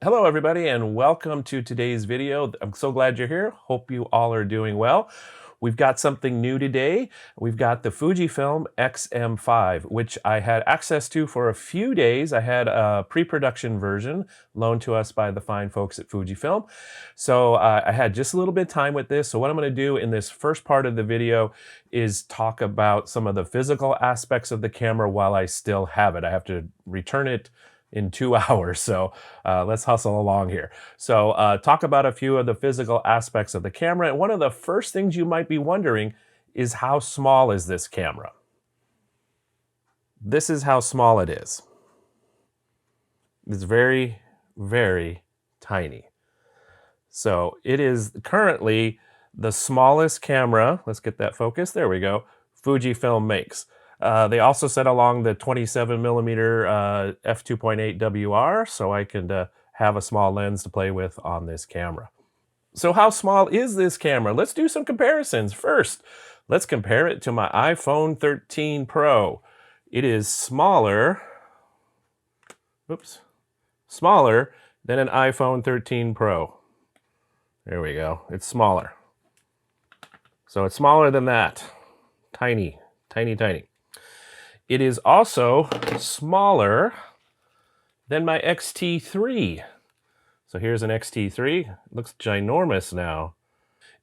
Hello everybody and welcome to today's video. I'm so glad you're here. Hope you all are doing well. We've got something new today. We've got the Fujifilm X-M5, which I had access to for a few days. I had a pre-production version loaned to us by the fine folks at Fujifilm. So I had just a little bit of time with this. So what I'm going to do in this first part of the video is talk about some of the physical aspects of the camera while I still have it. I have to return it in 2 hours. So let's hustle along here. So talk about a few of the physical aspects of the camera. And one of the first things you might be wondering is how small is this camera? This is how small it is. It's very, very tiny. So it is currently the smallest camera. Let's get that focus. There we go. Fujifilm makes. They also sent along the 27mm f2.8 WR, so I can have a small lens to play with on this camera. So how small is this camera? Let's do some comparisons. First, let's compare it to my iPhone 13 Pro. It is smaller, smaller than an iPhone 13 Pro. There we go. It's smaller. So it's smaller than that. Tiny, tiny, tiny. It is also smaller than my X-T3. So here's an X-T3. It looks ginormous now.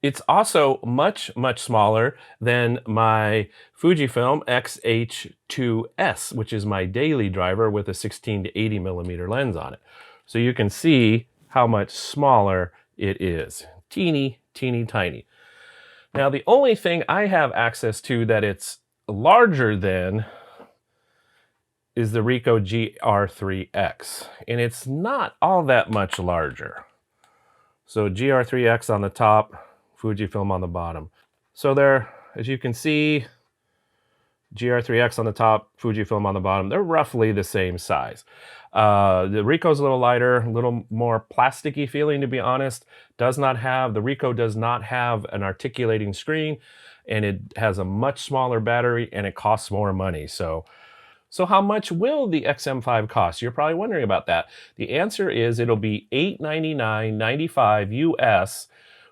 It's also much, much smaller than my Fujifilm X-H2S, which is my daily driver with a 16 to 80mm lens on it. So you can see how much smaller it is. Teeny, teeny, tiny. Now, the only thing I have access to that it's larger than is the Ricoh GR3X, and it's not all that much larger. So GR3X on the top, Fujifilm on the bottom. So there, as you can see, GR3X on the top, Fujifilm on the bottom, they're roughly the same size. The Ricoh's a little lighter, a little more plasticky feeling, to be honest. The Ricoh does not have an articulating screen, and it has a much smaller battery, and it costs more money. So how much will the X-M5 cost? You're probably wondering about that. The answer is it'll be $899.95 US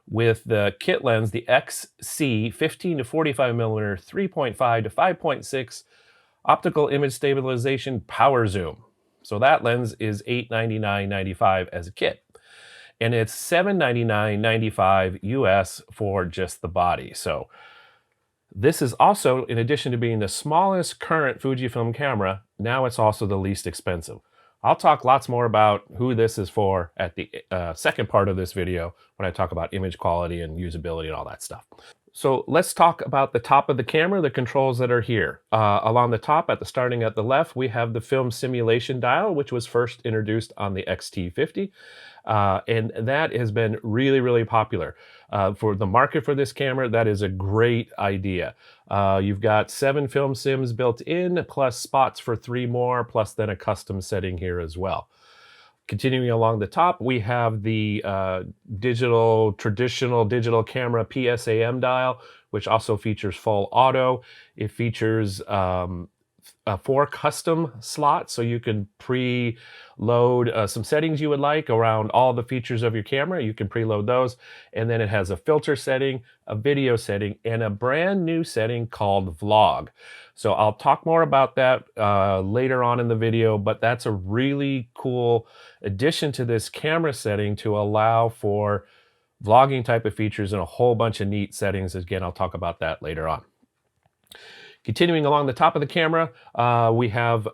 with the kit lens, the XC 15 to 45mm 3.5 to 5.6 optical image stabilization power zoom. So that lens is $899.95 as a kit. And it's $799.95 US for just the body. So this is also, in addition to being the smallest current Fujifilm camera, now it's also the least expensive. I'll talk lots more about who this is for at the second part of this video when I talk about image quality and usability and all that stuff. So let's talk about the top of the camera, the controls that are here. Along the top, starting at the left, we have the film simulation dial, which was first introduced on the X-T50. And that has been really, really popular. For the market for this camera, that is a great idea. You've got 7 film sims built in, plus spots for 3 more, plus then a custom setting here as well. Continuing along the top, we have the traditional digital camera PSAM dial, which also features full auto. It features 4 custom slots, so you can preload some settings you would like around all the features of your camera. You can preload those. And then it has a filter setting, a video setting, and a brand new setting called Vlog. So I'll talk more about that later on in the video, but that's a really cool addition to this camera setting to allow for vlogging type of features and a whole bunch of neat settings. Again, I'll talk about that later on. Continuing along the top of the camera, we have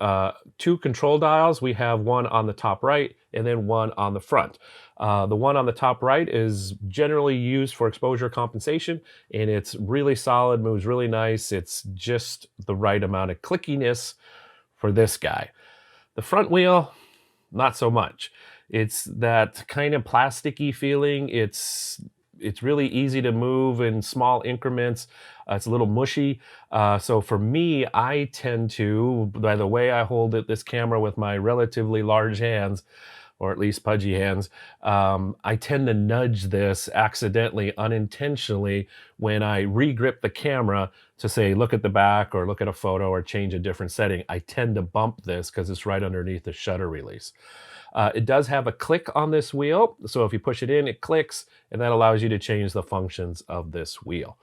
2 control dials. We have one on the top right and then one on the front. The one on the top right is generally used for exposure compensation, and it's really solid, moves really nice. It's just the right amount of clickiness for this guy. The front wheel, not so much. It's that kind of plasticky feeling. It's really easy to move in small increments. It's a little mushy. So for me, I tend to, by the way I hold this camera with my relatively large hands, or at least pudgy hands, I tend to nudge this accidentally, unintentionally, when I re-grip the camera to say, look at the back or look at a photo or change a different setting. I tend to bump this because it's right underneath the shutter release. It does have a click on this wheel, so if you push it in, it clicks, and that allows you to change the functions of this wheel.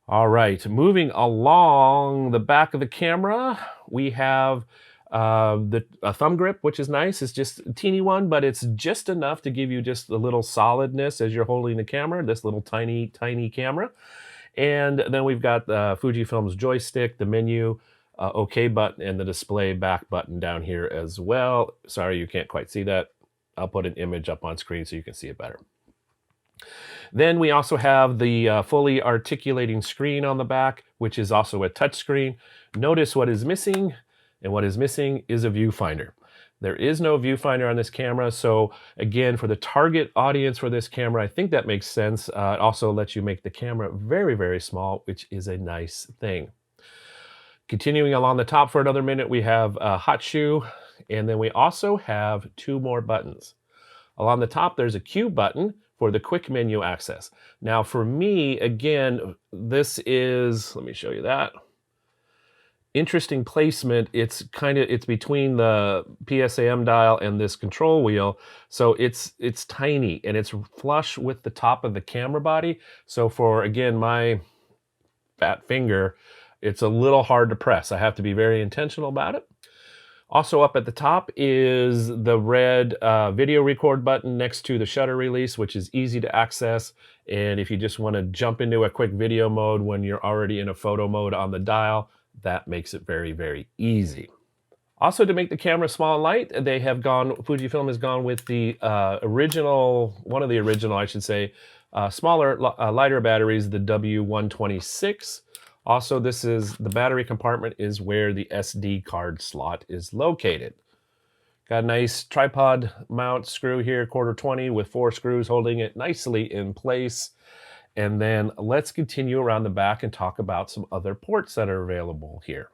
All right, moving along the back of the camera, we have a thumb grip, which is nice. It's just a teeny one, but it's just enough to give you just a little solidness as you're holding the camera, this little tiny camera. And then we've got Fujifilm's joystick, the menu, OK button, and the display back button down here as well. Sorry, you can't quite see that. I'll put an image up on screen so you can see it better. Then we also have the fully articulating screen on the back, which is also a touch screen. Notice what is missing, and what is missing is a viewfinder. There is no viewfinder on this camera, so again, for the target audience for this camera, I think that makes sense. It also lets you make the camera very, very small, which is a nice thing. Continuing along the top for another minute, we have a hot shoe, and then we also have 2 more buttons. Along the top, there's a Q button for the quick menu access. Now for me, again, this is, let me show you that. Interesting placement. It's between the PSAM dial and this control wheel. So it's tiny and it's flush with the top of the camera body. So for, again, my fat finger, it's a little hard to press. I have to be very intentional about it. Also up at the top is the red video record button next to the shutter release, which is easy to access. And if you just want to jump into a quick video mode when you're already in a photo mode on the dial, that makes it very, very easy. Also, to make the camera small and light, Fujifilm has gone with the one of the original, I should say, smaller, lighter batteries, the W126. Also, the battery compartment is where the SD card slot is located. Got a nice tripod mount screw here, 1/4-20 with 4 screws holding it nicely in place. And then let's continue around the back and talk about some other ports that are available here.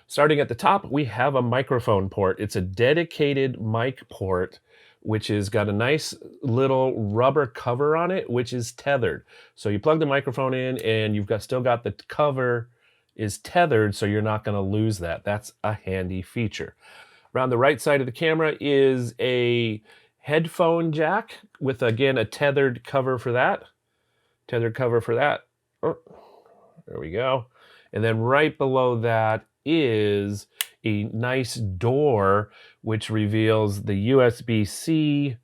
Starting at the top, we have a microphone port. It's a dedicated mic port, which has got a nice little rubber cover on it, which is tethered. So you plug the microphone in and you've still got the cover is tethered, so you're not gonna lose that. That's a handy feature. Around the right side of the camera is a headphone jack with, again, a tethered cover for that. Oh, there we go. And then right below that is a nice door which reveals the USB-C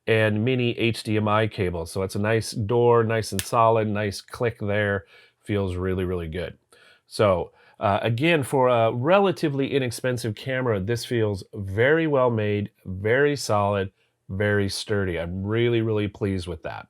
and mini HDMI cable. So it's a nice door, nice and solid, nice click there. Feels really, really good. So again, for a relatively inexpensive camera, this feels very well made, very solid, very sturdy. I'm really, really pleased with that.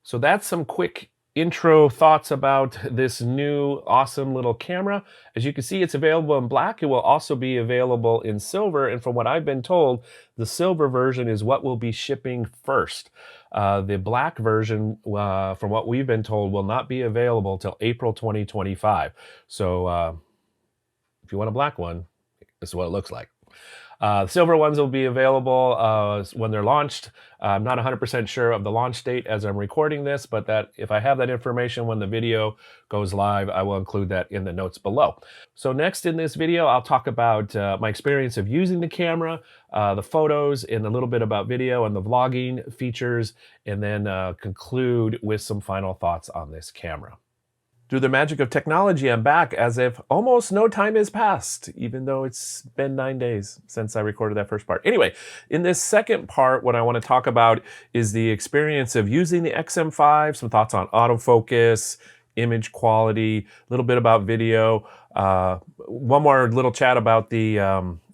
So that's some quick intro thoughts about this new awesome little camera. As you can see, it's available in black. It will also be available in silver. And from what I've been told, the silver version is what will be shipping first. The black version, from what we've been told, will not be available till April 2025. So if you want a black one, this is what it looks like. Silver ones will be available when they're launched. I'm not 100% sure of the launch date as I'm recording this, but if I have that information when the video goes live, I will include that in the notes below. So next in this video, I'll talk about my experience of using the camera, the photos, and a little bit about video and the vlogging features, and then conclude with some final thoughts on this camera. Through the magic of technology, I'm back as if almost no time has passed, even though it's been 9 days since I recorded that first part. Anyway, in this second part, what I want to talk about is the experience of using the X-M5, some thoughts on autofocus, image quality, a little bit about video, one more little chat about the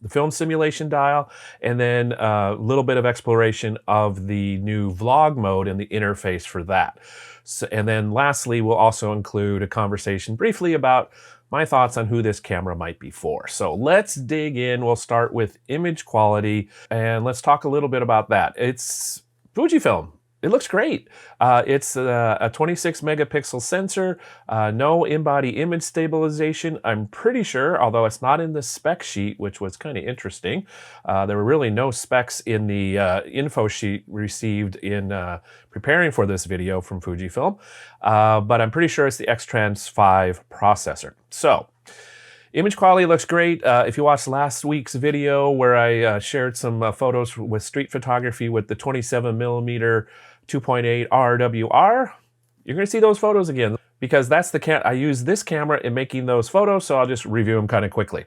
film simulation dial, and then a little bit of exploration of the new vlog mode and the interface for that. So, and then lastly, we'll also include a conversation briefly about my thoughts on who this camera might be for. So let's dig in. We'll start with image quality, and let's talk a little bit about that. It's Fujifilm. It looks great. It's a 26 megapixel sensor, no in-body image stabilization. I'm pretty sure, although it's not in the spec sheet, which was kind of interesting. There were really no specs in the info sheet received in preparing for this video from Fujifilm, but I'm pretty sure it's the X-Trans 5 processor. So Image quality looks great. If you watched last week's video where I shared some photos with street photography with the 27mm 2.8 RWR, you're going to see those photos again because that's the I use this camera in making those photos, so I'll just review them kind of quickly.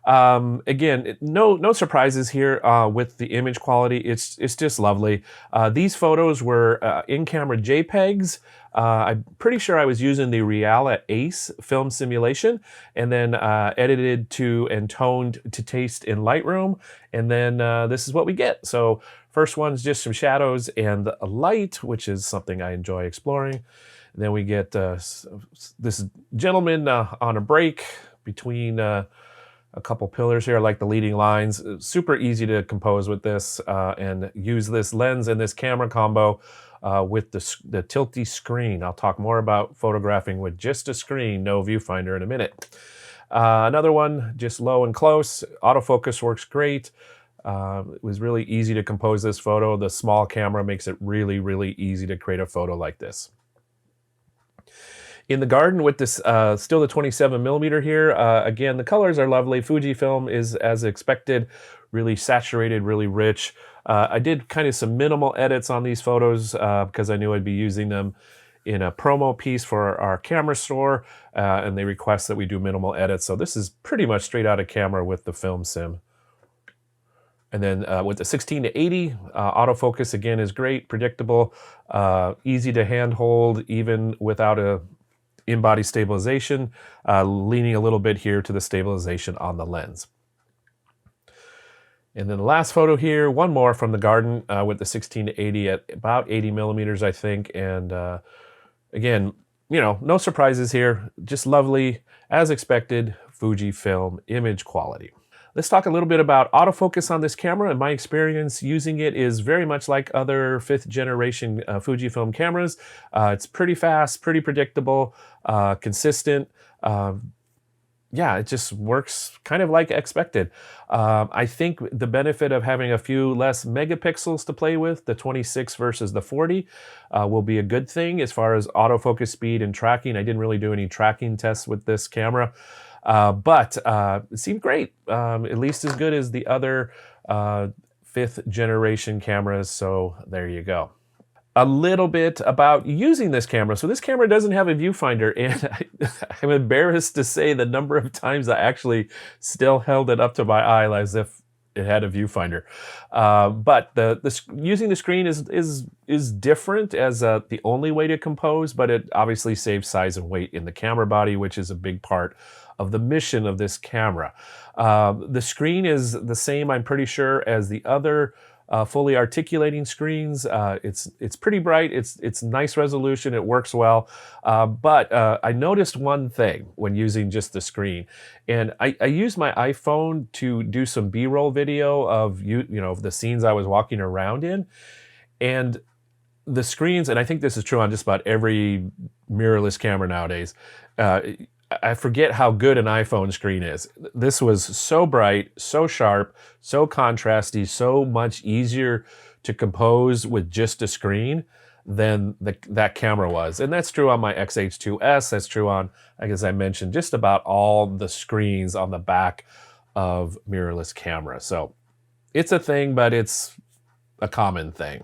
Again, no surprises here with the image quality. It's just lovely. These photos were in-camera JPEGs. I'm pretty sure I was using the Reala Ace film simulation and then edited to and toned to taste in Lightroom. And then this is what we get. So first one's just some shadows and a light, which is something I enjoy exploring. And then we get this gentleman on a break between a couple pillars here, like the leading lines. Super easy to compose with this and use this lens and this camera combo with the tilty screen. I'll talk more about photographing with just a screen, no viewfinder in a minute. Another one, just low and close. Autofocus works great. It was really easy to compose this photo. The small camera makes it really, really easy to create a photo like this. In the garden with this, still the 27mm here, again, the colors are lovely. Fujifilm is, as expected, really saturated, really rich. I did kind of some minimal edits on these photos because I knew I'd be using them in a promo piece for our camera store, and they request that we do minimal edits. So this is pretty much straight out of camera with the film sim. And then with the 16-80, autofocus again is great, predictable, easy to handhold even without a in-body stabilization, leaning a little bit here to the stabilization on the lens. And then the last photo here, one more from the garden with the 16-80 at about 80mm, I think. And again, you know, no surprises here, just lovely, as expected, Fujifilm image quality. Let's talk a little bit about autofocus on this camera. And my experience using it is very much like other 5th generation Fujifilm cameras. It's pretty fast, pretty predictable, consistent. Yeah, it just works kind of like expected. I think the benefit of having a few less megapixels to play with, the 26 versus the 40, will be a good thing as far as autofocus speed and tracking. I didn't really do any tracking tests with this camera. But it seemed great, at least as good as the other 5th generation cameras, so there you go. A little bit about using this camera. So this camera doesn't have a viewfinder, and I'm embarrassed to say the number of times I actually still held it up to my eye as if it had a viewfinder. But using the screen is different as the only way to compose, but it obviously saves size and weight in the camera body, which is a big part of the mission of this camera. The screen is the same, I'm pretty sure, as the other fully articulating screens. It's pretty bright, it's nice resolution, it works well, but I noticed one thing when using just the screen, and I used my iPhone to do some B-roll video of the scenes I was walking around in, and the screens, and I think this is true on just about every mirrorless camera nowadays, I forget how good an iPhone screen is. This was so bright, so sharp, so contrasty, so much easier to compose with just a screen than that camera was. And that's true on my XH2S. That's true on, as I mentioned, just about all the screens on the back of mirrorless camera. So it's a thing, but it's a common thing.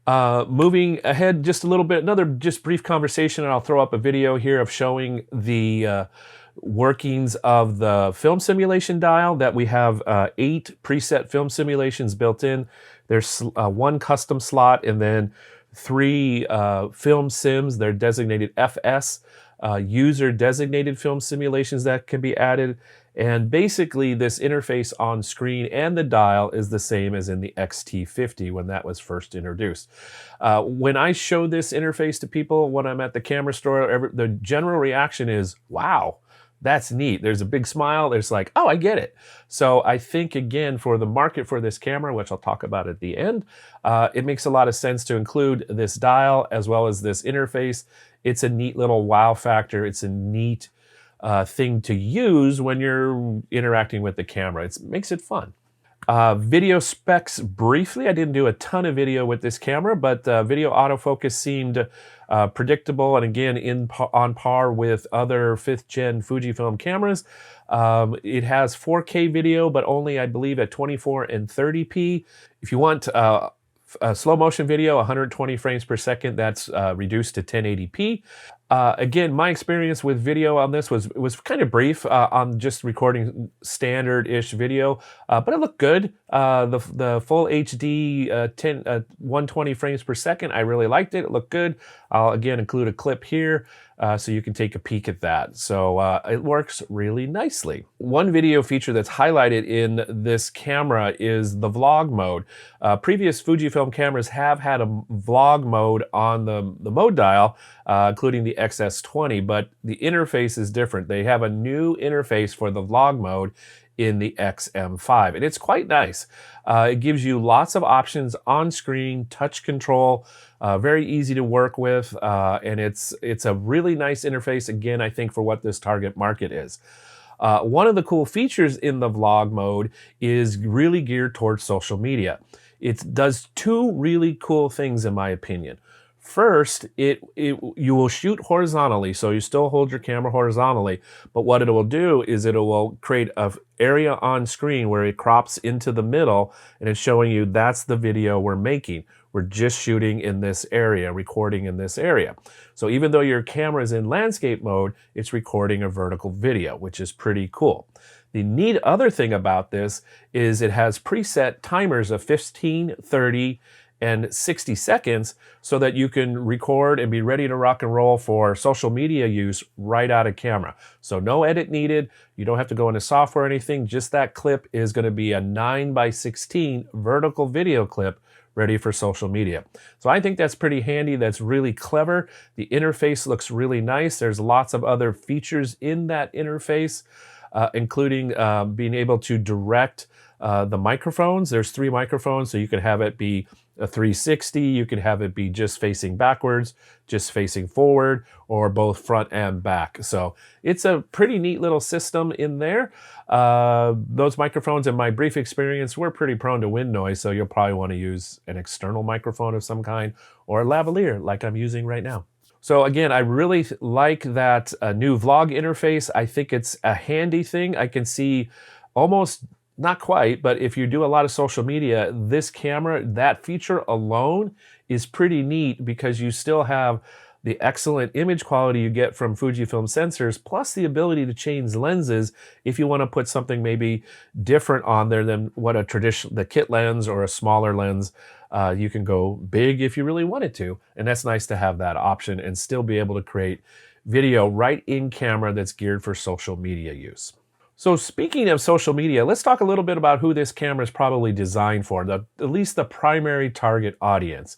Moving ahead just a little bit, another just brief conversation, and I'll throw up a video here of showing the workings of the film simulation dial that we have 8 preset film simulations built in. There's 1 custom slot and then 3 film sims. They're designated FS, user designated film simulations that can be added. And basically this interface on screen and the dial is the same as in the XT50 when that was first introduced. When I show this interface to people when I'm at the camera store, the general reaction is, wow, that's neat. There's a big smile. There's like, oh, I get it. So I think, again, for the market for this camera, which I'll talk about at the end, it makes a lot of sense to include this dial as well as this interface. It's a neat little wow factor. It's a neat thing to use when you're interacting with the camera. It makes it fun. Video specs briefly. I didn't do a ton of video with this camera, but video autofocus seemed predictable and again on par with other 5th gen Fujifilm cameras. It has 4K video, but only, I believe, at 24 and 30p. If you want slow motion video, 120 frames per second, that's reduced to 1080p. Again, my experience with video on this was kind of brief on just recording standard-ish video, but it looked good. The full HD 120 frames per second, I really liked it. It looked good. I'll again include a clip here so you can take a peek at that. So it works really nicely. One video feature that's highlighted in this camera is the vlog mode. Previous Fujifilm cameras have had a vlog mode on the mode dial, including the XS20, but the interface is different. They have a new interface for the vlog mode in the X-M5, and it's quite nice. It gives you lots of options on screen, touch control, very easy to work with, and it's a really nice interface, again, I think, for what this target market is. One of the cool features in the vlog mode is really geared towards social media. It does two really cool things, in my opinion. First, you will shoot horizontally, so you still hold your camera horizontally, but what it will do is it will create an area on screen where it crops into the middle, and it's showing you that's the video we're making. We're just shooting in this area, recording in this area. So even though your camera is in landscape mode, it's recording a vertical video, which is pretty cool. The neat other thing about this is it has preset timers of 15, 30, and 60 seconds so that you can record and be ready to rock and roll for social media use right out of camera. So no edit needed. You don't have to go into software or anything. Just that clip is going to be a 9:16 vertical video clip ready for social media. So I think that's pretty handy. That's really clever. The interface looks really nice. There's lots of other features in that interface, including being able to direct the microphones. There's 3 microphones, so you could have it be a 360, you could have it be just facing backwards, just facing forward, or both front and back. So it's a pretty neat little system in there. Those microphones, in my brief experience, were pretty prone to wind noise, so you'll probably want to use an external microphone of some kind, or a lavalier like I'm using right now. So again, I really like that new vlog interface. I think it's a handy thing. I can see almost, not quite, but if you do a lot of social media, this camera, that feature alone is pretty neat because you still have the excellent image quality you get from Fujifilm sensors, plus the ability to change lenses if you want to put something maybe different on there than what the kit lens or a smaller lens. You can go big if you really wanted to, and that's nice to have that option and still be able to create video right in camera that's geared for social media use. So speaking of social media, let's talk a little bit about who this camera is probably designed for, at least the primary target audience.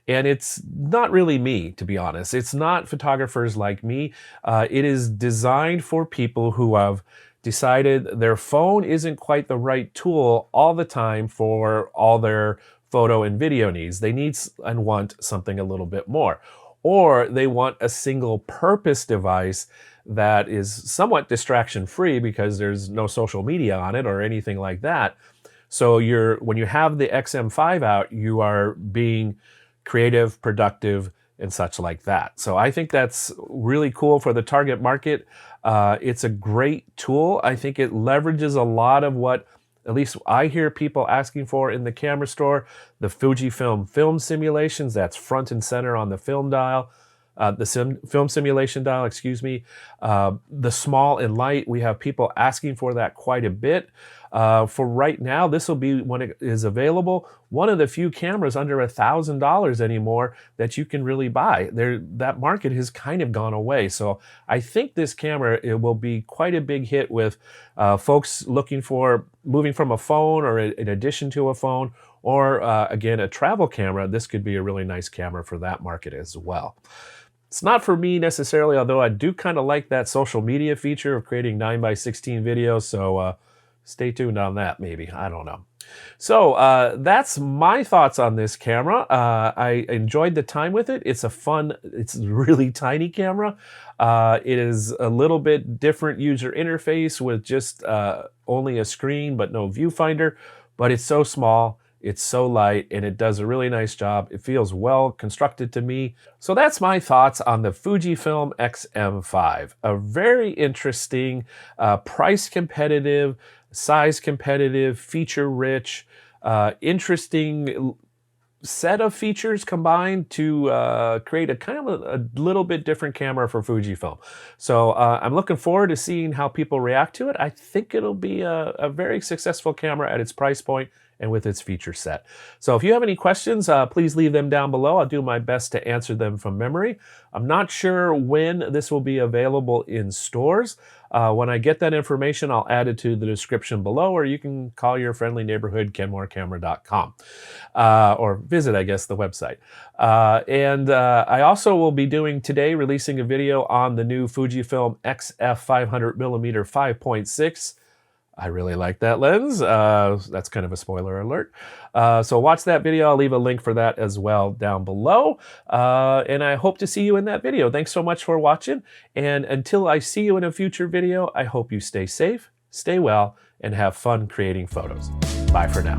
And it's not really me, to be honest. It's not photographers like me. It is designed for people who have decided their phone isn't quite the right tool all the time for all their photo and video needs. They need and want something a little bit more. Or they want a single purpose device that is somewhat distraction free because there's no social media on it or anything like that. So when you have the X-M5 out, you are being creative, productive, and such like that. So I think that's really cool for the target market. It's a great tool. I think it leverages a lot of what at least I hear people asking for in the camera store. The Fujifilm film simulations, that's front and center on the film dial. Film simulation dial, excuse me. The small and light, we have people asking for that quite a bit. For right now, this will be, when it is available, one of the few cameras under $1,000 anymore that you can really buy. That market has kind of gone away. So I think this camera, it will be quite a big hit with folks looking for moving from a phone or in addition to a phone, or again, a travel camera. This could be a really nice camera for that market as well. It's not for me necessarily, although I do kind of like that social media feature of creating 9:16 videos. So stay tuned on that, maybe. I don't know. So that's my thoughts on this camera. I enjoyed the time with it. It's a really tiny camera. It is a little bit different user interface with just only a screen but no viewfinder. But it's so small It's so light and it does a really nice job. It feels well constructed to me. So that's my thoughts on the Fujifilm X-M5. A very interesting, price competitive, size competitive, feature rich, interesting set of features combined to create a kind of a little bit different camera for Fujifilm. So I'm looking forward to seeing how people react to it. I think it'll be a very successful camera at its price point and with its feature set. So if you have any questions, please leave them down below. I'll do my best to answer them from memory. I'm not sure when this will be available in stores. When I get that information, I'll add it to the description below, or you can call your friendly neighborhood kenmorecamera.com or visit, I guess, the website. I also will be releasing a video on the new Fujifilm X-F 500mm 5.6. I really like that lens. That's kind of a spoiler alert. So watch that video. I'll leave a link for that as well down below. And I hope to see you in that video. Thanks so much for watching. And until I see you in a future video, I hope you stay safe, stay well, and have fun creating photos. Bye for now.